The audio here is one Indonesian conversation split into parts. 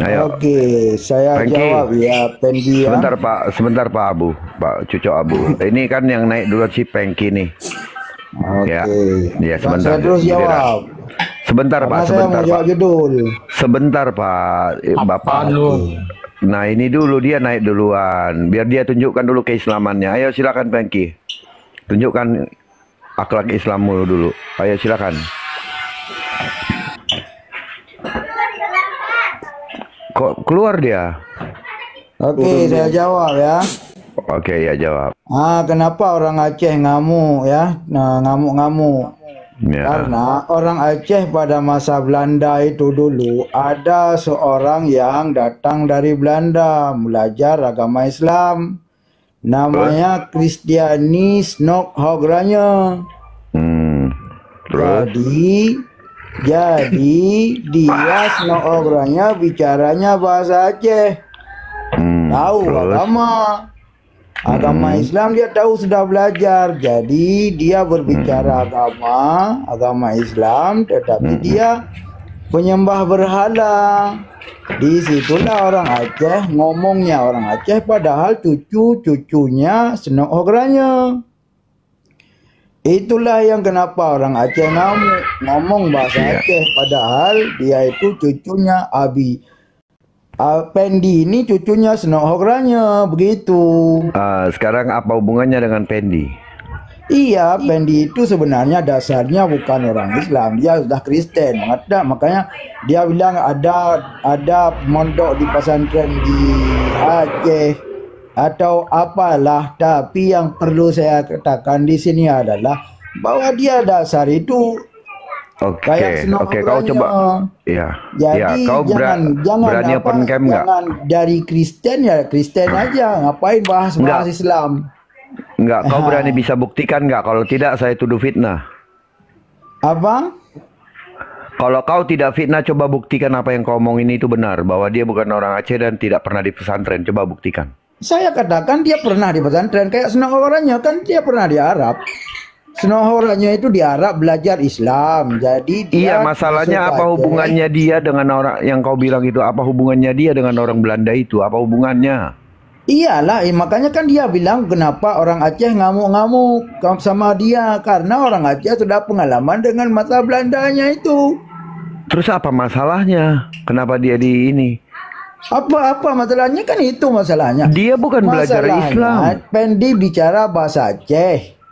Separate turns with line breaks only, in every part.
Ayo,
Oke, saya
Pengki.
jawab ya, Pendi ya.
Sebentar Pak Abu, Pak Cucok Abu. Ini kan yang naik dulu si Pengki nih. Ya,
Oke,
ya
Pak,
sebentar.
saya terus
Giliran.
jawab.
Sebentar
Karena
Pak,
saya
sebentar
mau
Pak.
jawab judul.
Sebentar Pak, Bapak.
Apaan lu?
Nah ini dulu dia naik duluan. Biar dia tunjukkan dulu keislamannya. Ayo silakan Pengki. Tunjukkan akhlak Islammu dulu. Ayo silakan. Kok keluar dia?
Oke, saya jawab ya.
Oke ya jawab.
Kenapa orang Aceh ngamuk ya? Nah, ngamuk-ngamuk.
Ya.
Karena orang Aceh pada masa Belanda itu dulu ada seorang yang datang dari Belanda belajar agama Islam. Namanya Kristianis Nok Hogranya.
Terus?
Jadi dia Snok Hogranya bicaranya bahasa Aceh. Tahu
Terus?
agama Islam dia tahu, sudah belajar. Jadi dia berbicara agama Islam, tetapi dia penyembah berhala. Disitulah orang Aceh ngomongnya orang Aceh, padahal cucunya Snok Hogranya. Itulah yang kenapa orang Aceh ngomong bahasa Aceh, padahal dia itu cucunya Pendi ini cucunya Snok Hogranya, begitu.
Sekarang apa hubungannya dengan Pendi?
Iya, Pendi itu sebenarnya dasarnya bukan orang Islam, dia sudah Kristen. Makanya dia bilang ada mondok di pesantren di Aceh atau apalah. Tapi yang perlu saya katakan di sini adalah bahwa dia dasar itu kayak Snok
kau coba. Ya.
Jadi
Kau
jangan
berani open cam nggak?
jangan dari Kristen ya Kristen aja, ngapain bahas Islam?
Enggak, kau berani bisa buktikan nggak? Kalau tidak, saya tuduh fitnah.
Apa?
Kalau kau tidak fitnah, coba buktikan apa yang kau omong ini itu benar. Bahwa dia bukan orang Aceh dan tidak pernah di pesantren. Coba buktikan.
Saya katakan dia pernah di pesantren. Kayak Snok Hogranya kan dia pernah di Arab. Snok Hogranya itu di Arab belajar Islam. Jadi dia
masalahnya apa hubungannya dia dengan orang yang kau bilang itu? Apa hubungannya dia dengan orang Belanda itu? Apa hubungannya?
Iyalah, makanya kan dia bilang kenapa orang Aceh ngamuk-ngamuk sama dia, karena orang Aceh sudah pengalaman dengan masa Belandanya itu.
Terus apa masalahnya? Kenapa dia di ini?
Apa masalahnya? Kan itu masalahnya.
Dia bukan belajar Islam.
Pendi bicara bahasa Aceh.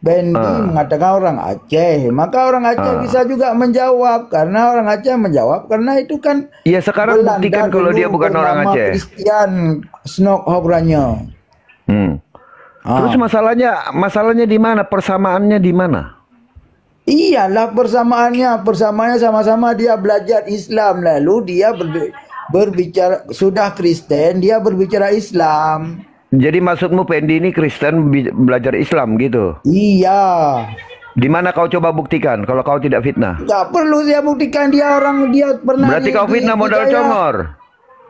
Pendi mengatakan orang Aceh, maka orang Aceh bisa juga menjawab, karena orang Aceh menjawab karena itu kan.
Iya, sekarang buktikan kalau dia bukan orang Aceh.
Kristian Snok Hogranya.
Terus masalahnya di mana? Persamaannya di mana?
Iyalah persamaannya sama-sama dia belajar Islam, lalu dia berbicara sudah Kristen, dia berbicara Islam.
Jadi maksudmu Pendi ini Kristen belajar Islam gitu?
Iya.
Di mana kau coba buktikan kalau kau tidak fitnah?
Nggak perlu saya buktikan, dia pernah.
Berarti kau fitnah modal congor.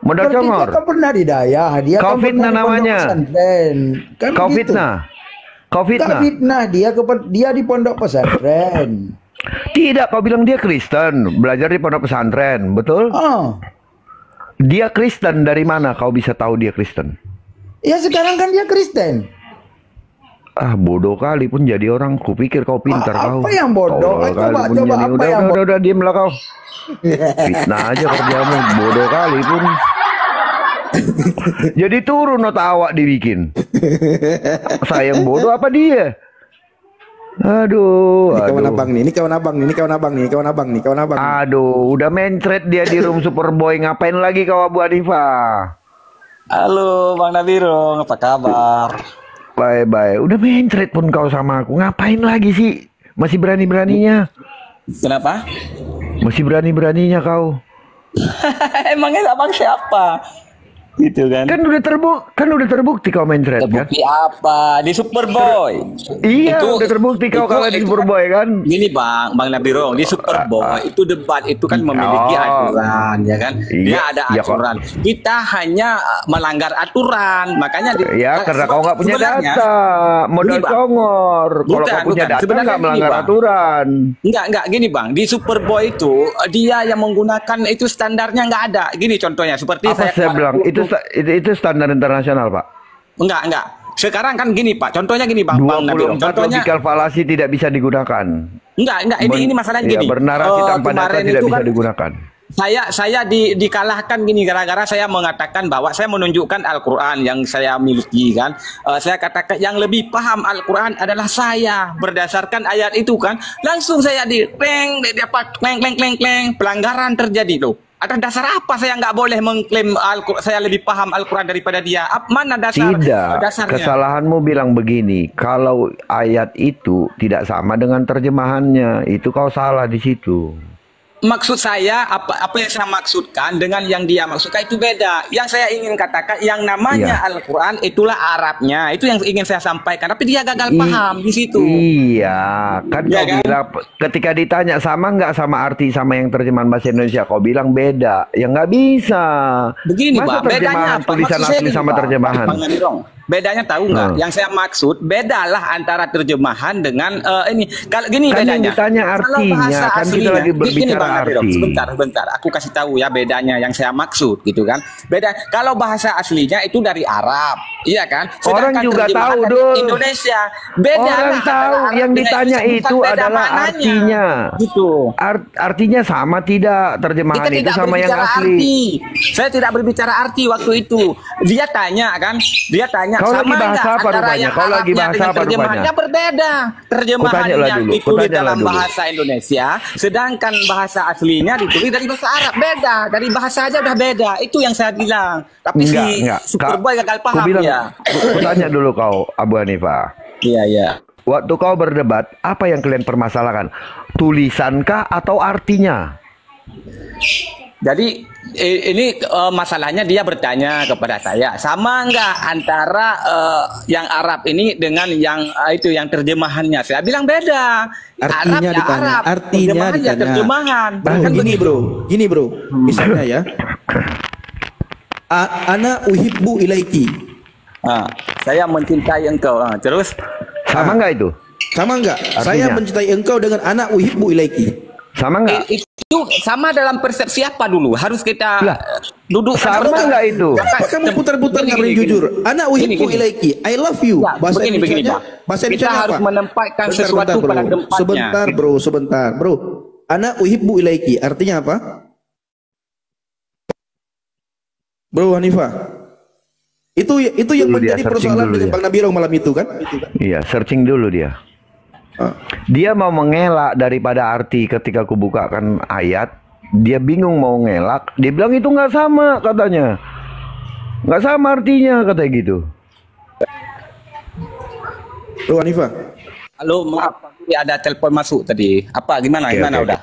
Modal congor.
Kau pernah di Dayah, dia
kau
kan
fitnah namanya.
Kan
kau
gitu.
fitnah. Kau fitnah.
Kau fitnah dia di pondok pesantren.
Tidak, kau bilang dia Kristen, belajar di pondok pesantren, betul? Dia Kristen, dari mana kau bisa tahu dia Kristen?
Ya sekarang kan dia Kristen.
Bodoh kali pun jadi orang. Kupikir kau pintar kau.
Apa yang bodoh? Coba apa yang bodoh?
Udah diamlah kau. Fitnah aja kerjamu. Bodoh kali pun. Jadi turun otak awak dibikin. Saya yang bodoh apa dia? Aduh.
Kawan abang.
Aduh, udah mencret dia di room Superboy. Ngapain lagi kau Abu Hanifah?
Halo Bang Nabirong, apa kabar?
Bye. Udah mencret pun kau sama aku. Ngapain lagi sih? Masih berani-beraninya.
Kenapa?
Masih berani-beraninya kau.
Emangnya abang siapa? Gitu kan.
Kan udah terbukti kau main thread kan?
Terbukti apa? Di Superboy.
Iya, udah terbukti kau kalah di Superboy kan?
Gini Bang Nabirong, di Superboy itu debat itu kan memiliki aturan, ya kan? Dia ada
Iya, kok.
aturan. Kita hanya melanggar aturan, makanya
Ya, karena kau nggak punya
sebenarnya-
data, modal
Gini, Bang.
congor. Kalau
Bukan,
kau punya
bukan.
data
Sebenarnya
nggak
gini,
melanggar
Bang.
aturan.
Enggak gini Bang, di Superboy itu dia yang menggunakan itu standarnya nggak ada. Gini contohnya seperti
Apa saya bilang? Itu standar internasional, Pak.
enggak. Sekarang kan gini Pak, contohnya gini Bang Nabirong.
24
Contohnya
logikal falasi tidak bisa digunakan.
enggak ini masalahnya
Ya,
gini.
bernarasi tanpa data
Kemarin
tidak
itu
bisa
kan
digunakan.
saya dikalahkan gini gara-gara saya mengatakan bahwa saya menunjukkan Al-Qur'an yang saya miliki kan. Saya katakan yang lebih paham Al-Qur'an adalah saya berdasarkan ayat itu kan. Langsung saya kleng pelanggaran terjadi loh. Ada dasar apa saya nggak boleh mengklaim saya lebih paham Al-Qur'an daripada dia? Mana
Tidak.
dasarnya?
Kesalahanmu bilang begini, kalau ayat itu tidak sama dengan terjemahannya, itu kau salah di situ.
Maksud saya apa yang saya maksudkan dengan yang dia maksudkan itu beda. Yang saya ingin katakan yang namanya
Iya.
Al-Qur'an itulah Arabnya. Itu yang ingin saya sampaikan. Tapi dia gagal paham di situ.
Iya, kan
Iya
kau
kan?
bilang ketika ditanya sama nggak sama arti sama yang terjemahan bahasa Indonesia, kau bilang beda. Ya nggak bisa.
Begini,
Masa
Bang, bedanya
terjemahan
apa?
tulisan
Maksud saya
asli
gini,
sama
Bang.
terjemahan?
Bang Nabirong, bedanya tahu nggak?
Nah.
Yang saya maksud bedalah antara terjemahan dengan ini. Kalau gini
Kan yang
bedanya.
ditanya
Kalau
artinya,
bahasa
kan kita
aslinya,
lagi
gini,
berbicara
Bang Nabirong,
arti.
Sebentar, aku kasih tahu ya bedanya yang saya maksud gitu kan. Beda kalau bahasa aslinya itu dari Arab, iya kan?
Orang juga
terjemahan
tahu,
dari
Dul.
Indonesia. Beda
Orang
lah antara
tahu,
Arab
yang
dengan
ditanya
Indonesia,
itu
bukan beda
adalah
maknanya.
artinya.
Gitu.
Artinya sama tidak terjemahan
Kita
itu
tidak
sama yang
berbicara
asli?
arti. Saya tidak berbicara arti waktu itu. Dia tanya kan,
Kau lagi
sama
bahasa
nggak
apa
antara
rupanya?
yang
Kau lagi
Arabnya
bahasa
dengan
apa
terjemahannya
rupanya?
berbeda. Terjemahannya
Kutanyalah dulu,
ditulis
kutanyalah
dalam
dulu.
bahasa Indonesia, sedangkan bahasa aslinya ditulis dari bahasa Arab. Beda, dari bahasa aja udah beda. Itu yang saya bilang. Tapi
Enggak.
Superboy gagal paham ya.
Ku tanya dulu kau, Abu Hanifah.
Iya.
Waktu kau berdebat, apa yang kalian permasalahkan? Tulisankah atau artinya?
Jadi ini masalahnya dia bertanya kepada saya, sama nggak antara yang Arab ini dengan yang itu yang terjemahannya? Saya bilang beda.
Artinya
Arab ya
ditanya,
Arab,
artinya
terjemahan ya
ditanya.
terjemahan.
Bro,
Kan
gini
begitu.
bro, misalnya ya, ana uhibbu ilaiki,
Saya mencintai engkau. Terus
Sama nggak itu?
sama enggak?
Artinya?
Saya mencintai engkau dengan ana uhibbu ilaiki.
Sama nggak?
itu sama dalam persepsi apa dulu? Harus kita
Lah,
duduk
sama nggak itu?
Kenapa kamu putar-putar nggak boleh
Gini,
jujur? Ana uhibbu
Gini.
ilaiki, I love you.
Ya,
Bahasa
begini,
Indonesianya,
Bang.
bahasa
Kita
Indonesianya
harus
apa?
menempatkan sesuatu
bro.
pada tempatnya.
Sebentar bro. Ana uhibbu ilaiki, artinya apa? Bro Hanifah. Itu yang
Dulu dia
menjadi
searching
persoalan
dulu
dengan
dia.
Bang Nabirong malam itu kan?
Iya, searching dulu dia.
Ah.
Dia mau mengelak daripada arti ketika aku bukakan ayat. Dia bingung mau ngelak. Dia bilang itu nggak sama katanya. Nggak sama artinya katanya gitu.
Bro Hanifah.
Halo, maaf, ada telepon masuk tadi. Apa gimana?
Oke,
Gimana
oke.
udah?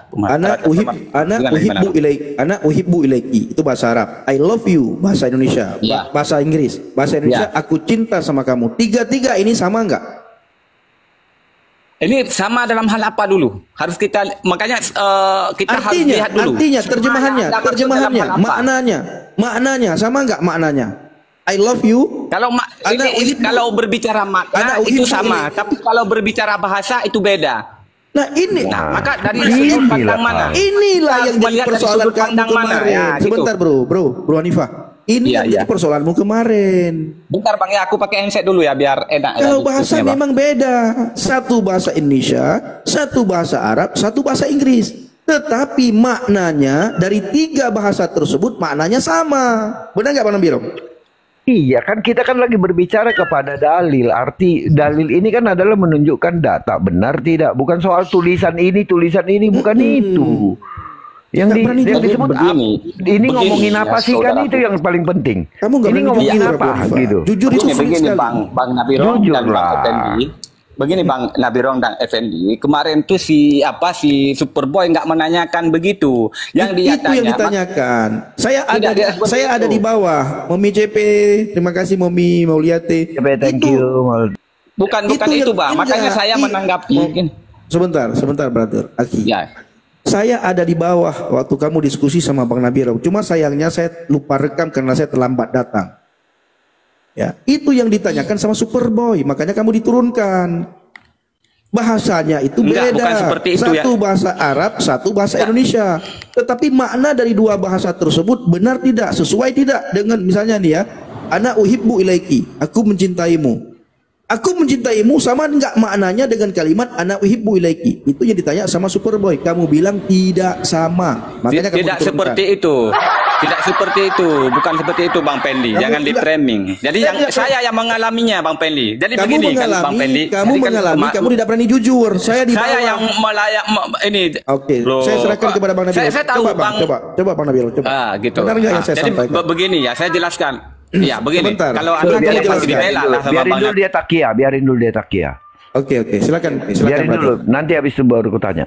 Ana uhibbu ilaiki. Itu bahasa Arab. I love you bahasa Indonesia.
Iya.
Bahasa Inggris. Bahasa Indonesia
Iya.
aku cinta sama kamu. Tiga ini sama enggak?
Ini sama dalam hal apa dulu? Harus kita makanya kita harus lihat dulu.
Artinya,
Sama
terjemahannya,
Anda maksud dalam hal apa?
maknanya sama enggak maknanya? I love you.
Kalau
Ana
ini
uhibbu.
kalau berbicara
Ana
makna itu
uhibbu
sama,
ini.
tapi kalau berbicara bahasa itu beda.
Nah ini,
Nah, maka dari
Inilah
sudut pandang
kau.
mana?
inilah
Kita
yang
harus
jadi
melihat dari
persoalan
sudut
kamu
pandang mana.
kemarin.
Ya, gitu.
Sebentar bro Hanifah. Ini
Iya,
yang
iya.
jadi persoalanmu kemarin.
Bentar Bang ya, aku pakai handset dulu ya biar enak.
Kalau
ya,
bahasa
diskusinya, Bang.
memang beda. Satu bahasa Indonesia, satu bahasa Arab, satu bahasa Inggris. Tetapi maknanya dari tiga bahasa tersebut maknanya sama. Benar nggak Pak Nabirong?
Iya kan kita kan lagi berbicara kepada dalil. Arti dalil ini kan adalah menunjukkan data benar tidak, bukan soal tulisan ini bukan itu. Yang,
Nggak berani
yang
jawab.
disebut
Begini,
ini ngomongin
ya,
apa sih kan
saudaraku.
itu yang paling penting.
Kamu nggak
Ini
berani
ngomongin
jujur,
apa
Abu Hanifah.
gitu.
Jujur itu sulit
Begini
sekali.
Bang Nabirong
Jujur
dan Bang
lah.
Effendi. begini Bang Nabirong dan Effendi, kemarin tuh si Superboy nggak menanyakan begitu. Yang dia
Itu yang ditanyakan. Saya ada di bawah. Momi JP, terima kasih Momi Mauliate.
Thank you.
Bukan itu Bang. Makanya saya menanggapi.
Sebentar brother. Aki.
Ya.
Saya ada di bawah waktu kamu diskusi sama Bang Nabirong. Cuma sayangnya saya lupa rekam karena saya terlambat datang. Ya, itu yang ditanyakan sama Superboy, makanya kamu diturunkan. Bahasanya itu beda.
Bukan seperti itu,
satu bahasa Arab, satu bahasa Indonesia. Tetapi makna dari dua bahasa tersebut benar tidak, sesuai tidak dengan misalnya nih ya, ana uhibbu ilaiki, aku mencintaimu. Aku mencintaimu sama enggak maknanya dengan kalimat ana uhibbu ilaiki? Itu yang ditanya sama Superboy. Kamu bilang tidak sama. Makanya kamu
tidak
diturunkan.
seperti itu. Tidak seperti itu, bukan seperti itu Bang Pendi. Jangan di framing. Jadi saya yang mengalaminya Bang Pendi. Jadi
kamu
begini
mengalami,
kan Bang Pendi.
Kamu mengalami, kamu tidak berani jujur. Saya di bawah.
Saya yang melayak ini.
Oke, saya serahkan kepada Bang Nabil.
Saya tahu
coba Bang Nabil, coba.
Gitu.
Benar nggak yang saya
jadi
sampaikan?
begini ya, saya jelaskan. Ya begini.
Sebentar.
Kalau
Coba
Anda
dia jelaskan.
dibela lah sama
Biarin
Bang
dulu dia takia, biarin dulu dia takia.
Oke, silakan
Biarin
brother.
dulu, nanti habis itu baru kutanya.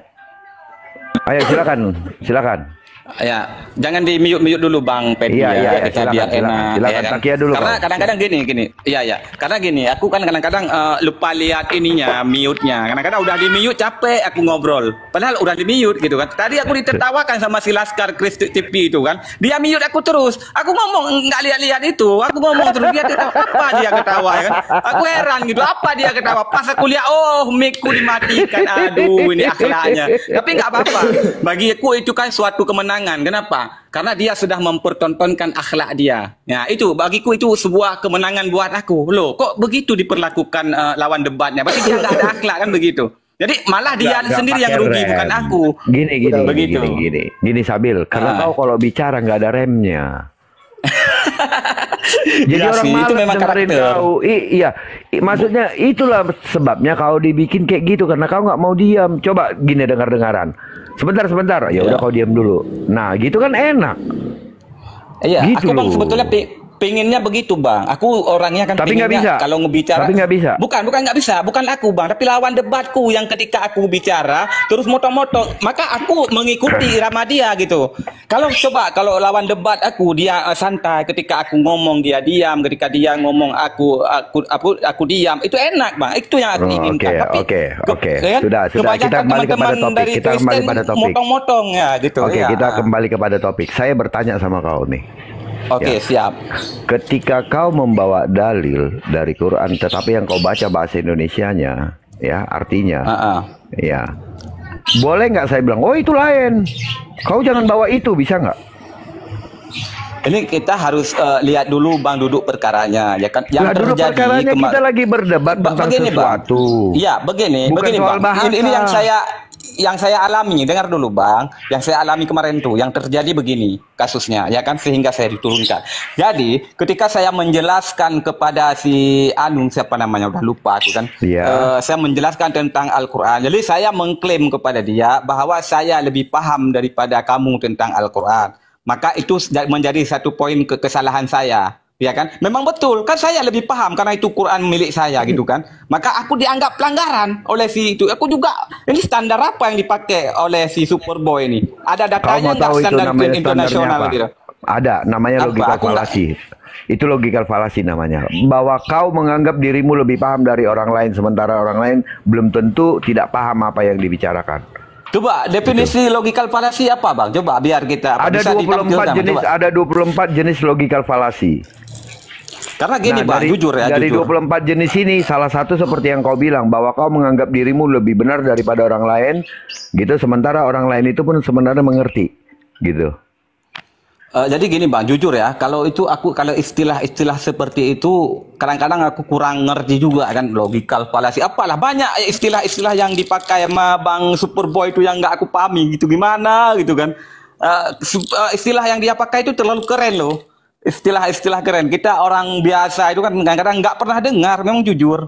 Ayo silakan.
Ya, jangan di mute dulu Bang Pendi
Iya,
kita
silakan,
biar enak.
silakan
kan?
takia dulu.
Karena
Bang.
kadang-kadang gini. Iya. Karena gini, aku kan kadang-kadang lupa lihat ininya, mute-nya. Kadang-kadang udah di mute capek aku ngobrol. Padahal udah di mute gitu kan. Tadi aku ditertawakan sama si Laskar Chris TV itu kan. Dia mute aku terus. Aku ngomong nggak lihat-lihat itu. Aku ngomong terus dia ketawa. Apa dia ketawa ya kan? Aku heran gitu. Apa dia ketawa? Pas aku lihat, mic-ku dimatikan. Aduh, ini akhlaknya. Tapi nggak apa-apa. Bagi aku itu kan suatu kemenangan. Kenapa? Karena dia sudah mempertontonkan akhlak dia. Ya, itu bagiku itu sebuah kemenangan buat aku. Loh, kok begitu diperlakukan lawan debatnya? Berarti dia nggak ada akhlak kan begitu. Jadi malah dia sendiri yang rugi, bukan aku.
Gini Sabil, karena kau kalau bicara nggak ada remnya. Jadi
ya
orang
sih,
malas
itu memang
dengerin
karakter.
kau. Iya, maksudnya itulah sebabnya kau dibikin kayak gitu karena kau nggak mau diam. Coba gini dengar-dengaran. Sebentar. Ya udah kau diam dulu. Nah, gitu kan enak.
Iya,
Gitu
aku Bang
loh.
sebetulnya pengennya begitu Bang. Aku orangnya kan
Tapi nggak
pengennya
bisa.
kalau ngebicara.
Tapi nggak bisa.
Bukan nggak bisa. Bukan aku Bang, tapi lawan debatku yang ketika aku bicara terus motong-motong, maka aku mengikuti irama dia gitu. Kalau lawan debat aku dia santai, ketika aku ngomong dia diam, ketika dia ngomong aku diam. Itu enak Bang. Itu yang aku inginkan.
Oke.
Ya kan?
Sudah. Kita kembali kepada topik.
Dari Kristen motong-motong ya gitu.
Oke,
ya.
kita kembali kepada topik. Saya bertanya sama kau nih.
Oke, siap.
Ketika kau membawa dalil dari Quran, tetapi yang kau baca bahasa Indonesianya, ya artinya, ya boleh nggak saya bilang, itu lain. Kau jangan bawa itu, bisa nggak?
Ini kita harus lihat dulu Bang duduk perkaranya, ya kan? Yang
dulu
terjadi
perkaranya kita lagi berdebat tentang sesuatu.
Iya, begini
soal
Bang.
bahasa.
Ini yang saya alami, dengar dulu Bang. Yang saya alami kemarin tuh, yang terjadi begini kasusnya, ya kan, sehingga saya diturunkan. Jadi, ketika saya menjelaskan kepada si Anung, siapa namanya udah lupa aku kan. Saya menjelaskan tentang Al-Qur'an. Jadi saya mengklaim kepada dia bahwa saya lebih paham daripada kamu tentang Al-Qur'an. Maka itu menjadi satu poin kesalahan saya. Ya kan? Memang betul, kan saya lebih paham karena itu Quran milik saya gitu kan. Maka aku dianggap pelanggaran oleh si itu. Aku juga, ini standar apa yang dipakai oleh si Superboy ini? Ada datanya nggak standar internasional gitu?
Ada, namanya logical fallacy. Itu logical fallacy namanya. Bahwa kau menganggap dirimu lebih paham dari orang lain, sementara orang lain belum tentu tidak paham apa yang dibicarakan.
Coba definisi logical fallacy apa Bang? Coba biar kita
ada 24 jenis logical fallacy.
Karena gini Bang, jujur ya.
Dari 24 jenis ini, salah satu seperti yang kau bilang, bahwa kau menganggap dirimu lebih benar daripada orang lain, gitu. Sementara orang lain itu pun sebenarnya mengerti, gitu.
Jadi gini Bang, jujur ya, kalau istilah-istilah seperti itu, kadang-kadang aku kurang ngerti juga kan, logical fallacy. Apalah, banyak istilah-istilah yang dipakai sama Bang Superboy itu yang nggak aku pahami gitu, gimana gitu kan. Istilah yang dia pakai itu terlalu keren loh. Istilah-istilah keren. Kita orang biasa itu kan kadang-kadang nggak pernah dengar, memang jujur.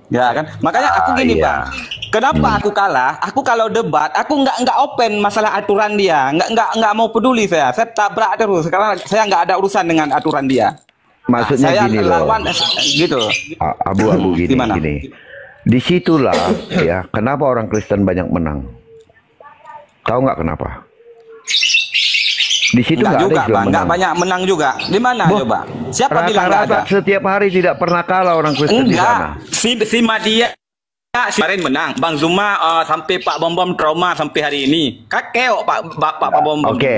Ya kan? Makanya aku gini Bang. Kenapa aku kalah? Aku kalau debat, aku nggak open masalah aturan dia. Nggak mau peduli saya. Saya tabrak terus karena saya nggak ada urusan dengan aturan dia.
Maksudnya
saya
gini
lawan,
loh.
gitu.
Abu-abu gini. Disitulah ya kenapa orang Kristen banyak menang. Tahu nggak kenapa? Di situ nggak ada
juga,
Islam
Bang. Nggak
menang.
banyak menang juga. Di mana coba? Siapa bilang nggak ada?
Rata-rata setiap hari tidak pernah kalah orang Kristen di sana.
Si Madia kemarin menang. Bang Zuma sampai Pak Bom trauma sampai hari ini. Kakek Pak Bom.
Oke.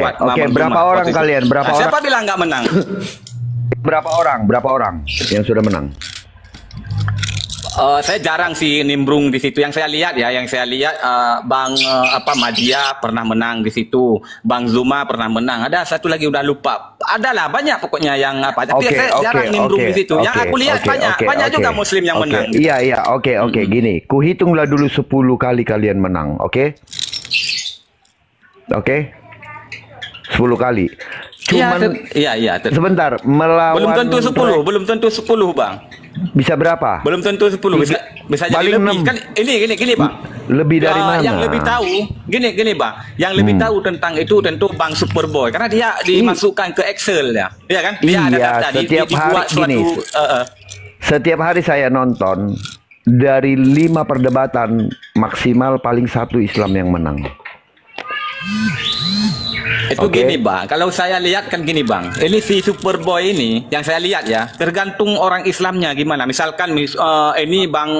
Berapa orang kalian? Berapa orang?
Siapa bilang nggak menang?
Berapa orang yang sudah menang?
Saya jarang sih nimbrung di situ. Yang saya lihat Bang Madia pernah menang di situ. Bang Zuma pernah menang. Ada satu lagi udah lupa. Adalah banyak pokoknya yang apa. Tapi saya jarang nimbrung di situ. Yang aku lihat banyak juga Muslim yang menang.
Iya. Oke. Gini, kuhitunglah dulu 10 kali kalian menang. Oke. 10 kali. Cuman
iya.
Sebentar, melawan
belum tentu 10, Bang.
Bisa berapa?
Belum tentu 10, bisa jadi lebih. Kan ini Bang.
Lebih dari mana?
Yang lebih tahu, gini Bang. Yang lebih tahu tentang itu tentu Bang Superboy karena dia dimasukkan ke Excel ya. Iya kan? Dia ada data
setiap hari gini. Setiap hari saya nonton dari 5 perdebatan maksimal paling 1 Islam yang menang.
Itu gini Bang, kalau saya lihat kan gini Bang, ini si Superboy ini yang saya lihat ya, tergantung orang Islamnya gimana. Misalkan ini Bang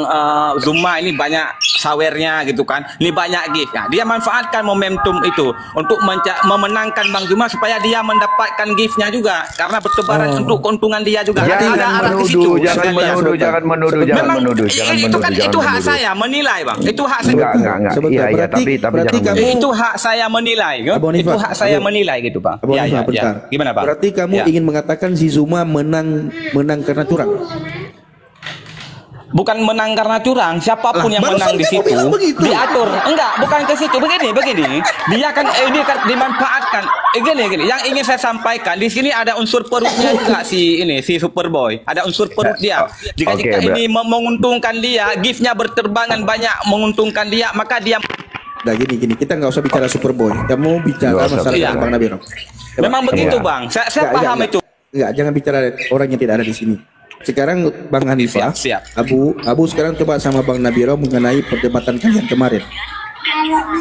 Zuma ini banyak sawernya gitu kan, ini banyak gift. Nah, dia manfaatkan momentum itu untuk memenangkan Bang Zuma supaya dia mendapatkan giftnya juga, karena bertebaran untuk keuntungan dia juga.
Jangan menuduh.
Itu hak saya menilai Bang, itu hak saya.
Enggak. Iya, tapi
itu hak saya menilai, itu hak saya menilai gitu Bang.
Ya.
Gimana Bang?
Berarti kamu ingin mengatakan si Zuma menang karena curang?
Bukan menang karena curang, siapapun yang menang di situ diatur. Enggak, bukan ke situ. Begini. Dia kan ini kan dimanfaatkan. Gini. Yang ingin saya sampaikan di sini ada unsur perutnya juga si Superboy. Ada unsur perut dia. Jika ini menguntungkan dia, giftnya berterbangan banyak menguntungkan dia, maka dia.
Nah gini, kita nggak usah bicara Superboy. Kamu bicara masalah Bang Nabiro.
Memang begitu Bang. Saya paham itu.
Enggak, jangan bicara orang yang tidak ada di sini. Sekarang Bang Hanifah,
siap.
Abu sekarang coba sama Bang Nabiro mengenai perdebatan kalian kemarin.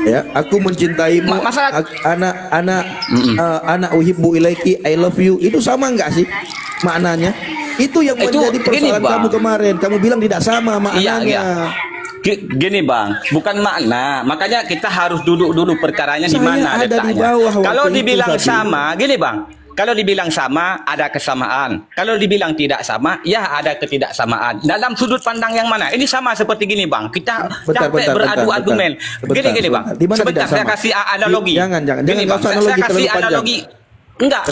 Ya, aku mencintaimu, anak uhibbu ilaiki, I love you. Itu sama enggak sih maknanya? Itu yang menjadi persoalan kamu kemarin. Kamu bilang tidak sama maknanya. Iya.
Gini Bang, bukan makna. Makanya kita harus duduk dulu perkaranya di mana letaknya. Kalau dibilang sama, gini Bang. Kalau dibilang sama, ada kesamaan. Kalau dibilang tidak sama, ya ada ketidaksamaan. Dalam sudut pandang yang mana? Ini sama seperti gini Bang. Kita capek beradu argumen. Gini Bang. Sebentar saya kasih analogi.
Jangan.
Gini Bang, saya kasih analogi. Enggak,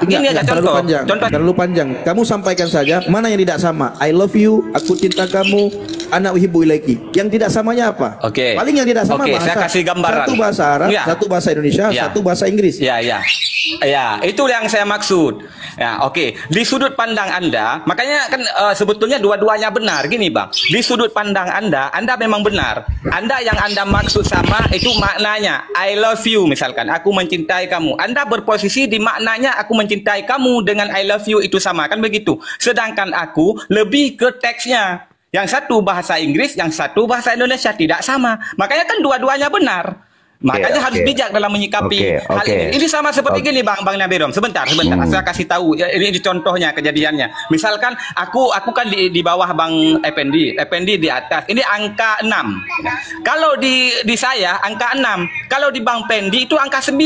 gini aja contoh.
Terlalu panjang. Kamu sampaikan saja mana yang tidak sama. I love you, aku cinta kamu, anak uhibbu ilaiki. Yang tidak samanya apa?
Oke.
Paling yang tidak sama bahasa.
Saya kasih gambaran.
Satu bahasa Arab, satu bahasa Indonesia, satu bahasa Inggris.
Ya, itu yang saya maksud. Ya, oke. Di sudut pandang Anda, makanya kan sebetulnya dua-duanya benar. Gini Bang, di sudut pandang Anda memang benar. Anda yang Anda maksud sama itu maknanya I love you misalkan, aku mencintai kamu. Anda berposisi di maknanya aku mencintai kamu dengan I love you itu sama kan begitu. Sedangkan aku lebih ke teksnya. Yang satu bahasa Inggris, yang satu bahasa Indonesia tidak sama. Makanya kan dua-duanya benar. Makanya harus bijak dalam menyikapi hal ini. Ini sama seperti gini Bang Nabirom. Sebentar. Saya kasih tahu. Ini contohnya kejadiannya. Misalkan aku kan di bawah Bang Effendi di atas. Ini angka 6. Kalau di saya angka 6. Kalau di Bang Pendi itu angka 9.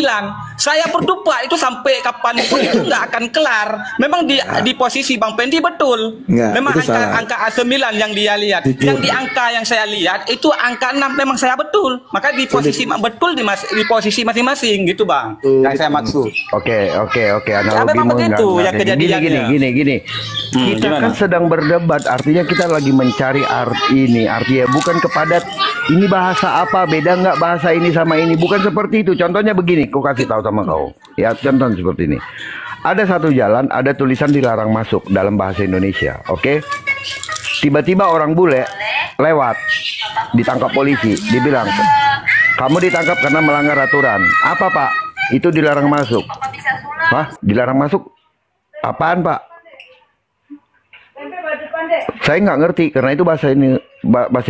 Saya berdupa itu sampai kapanpun itu nggak akan kelar. Memang di posisi Bang Pendi betul. Memang angka 9 yang dia lihat. Yang di angka yang saya lihat itu angka 6 memang saya betul. Maka di posisi betul di posisi masing-masing gitu Bang. Yang saya maksud.
Oke. Analogi
begitu ya kejadiannya.
Gini. Kita kan sedang berdebat, artinya kita lagi mencari artinya bukan kepada ini bahasa apa, beda nggak bahasa ini sama ini, bukan seperti itu. Contohnya begini, aku kasih tahu sama kau. Ya, contoh seperti ini. Ada satu jalan, ada tulisan dilarang masuk dalam bahasa Indonesia. Oke? Tiba-tiba orang bule lewat, ditangkap polisi, dibilang kamu ditangkap karena melanggar aturan. Apa Pak? Itu dilarang masuk. Hah? Dilarang masuk? Apaan Pak? Saya nggak ngerti karena itu bahasa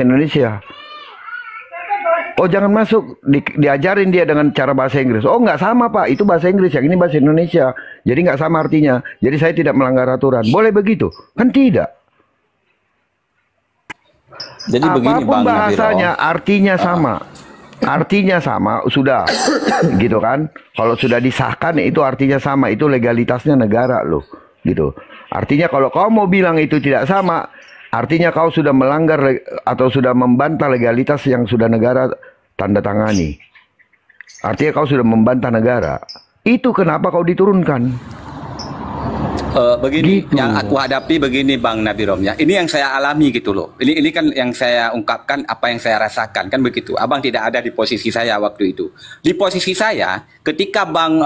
Indonesia. Oh jangan masuk, diajarin dia dengan cara bahasa Inggris. Oh nggak sama Pak, itu bahasa Inggris, yang ini bahasa Indonesia. Jadi nggak sama artinya. Jadi saya tidak melanggar aturan. Boleh begitu? Kan tidak.
Jadi begini
apapun
Bang
bahasanya,
Nabiro,
artinya sama. Artinya sama, sudah. Gitu kan. Kalau sudah disahkan itu artinya sama. Itu legalitasnya negara loh. Gitu. Artinya kalau kau mau bilang itu tidak sama, artinya kau sudah melanggar atau sudah membantah legalitas yang sudah negara tanda tangani. Artinya kau sudah membantah negara. Itu kenapa kau diturunkan.
begini
Gitu.
yang aku hadapi begini Bang Nabirom ya. Ini yang saya alami gitu loh. Ini kan yang saya ungkapkan, apa yang saya rasakan kan begitu. Abang tidak ada di posisi saya waktu itu. Di posisi saya ketika Bang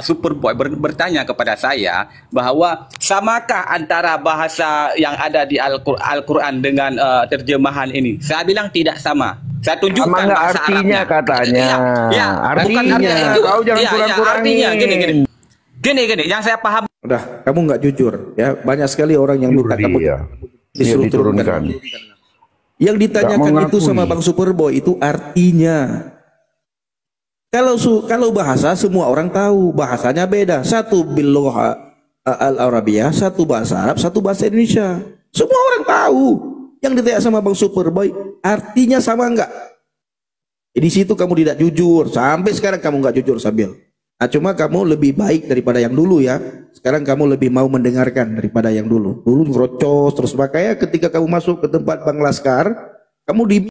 Superboy bertanya kepada saya bahwa samakah antara bahasa yang ada di Al-Qur'an dengan terjemahan ini. Saya bilang tidak sama. Saya tunjukkan
Sama nggak
bahasa
artinya
Arabnya.
katanya.
Ya, bukan
Artinya.
artinya itu.
Kau jangan
Ya,
kurang-kurangin.
artinya gini, yang saya paham.
Udah, kamu nggak jujur ya. Banyak sekali orang yang minta kamu
Dia.
disuruh
Dia diturunkan.
turunkan. Yang ditanyakan
Nggak
itu
mengakui.
sama Bang Superboy itu artinya. Kalau bahasa semua orang tahu, bahasanya beda. Satu billoha al-Arabiyah, satu bahasa Arab, satu bahasa Indonesia. Semua orang tahu. Yang ditanya sama Bang Superboy, artinya sama enggak? Di situ kamu tidak jujur. Sampai sekarang kamu nggak jujur, Sabil. Nah, cuma kamu lebih baik daripada yang dulu ya. Sekarang kamu lebih mau mendengarkan daripada yang dulu. Dulu ngerocos terus, makanya ketika kamu masuk ke tempat Bang Laskar, kamu di